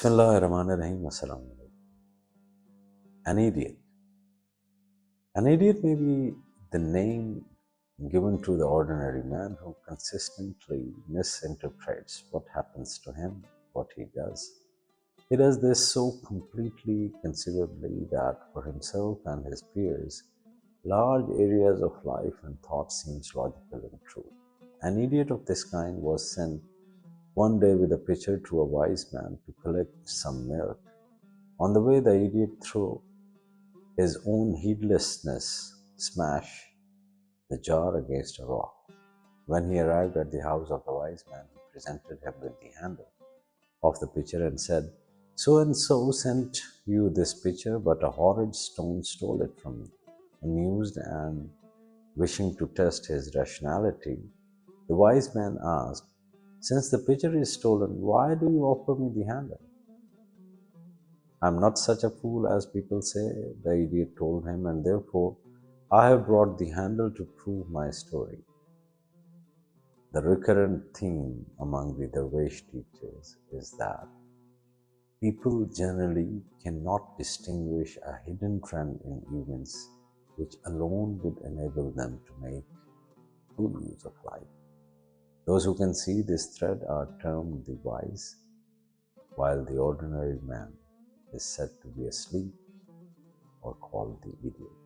Bismillahirrahmanirrahim. Assalamu alaikum. An idiot. An idiot may be the name given to the ordinary man who consistently misinterprets what happens to him, what he does. He does this so completely, conceivably, that for himself and his peers, large areas of life and thought seems logical and true. An idiot of this kind was sent one day with a pitcher to a wise man to collect some milk. On the way, the idiot, through his own heedlessness, smashed the jar against a rock. When he arrived at the house of the wise man, he presented him with the handle of the pitcher and said, "So and so sent you this pitcher, but a horrid stone stole it from me." Amused and wishing to test his rationality, the wise man asked, "Since the pitcher is stolen, why do you offer me the handle?" "I'm not such a fool as people say," the idiot told him, "and therefore I have brought the handle to prove my story." The recurrent theme among the Darwish teachers is that people generally cannot distinguish a hidden trend in events which alone would enable them to make full use of life. Those who can see this thread are termed the wise, while the ordinary man is said to be asleep or called the idiot.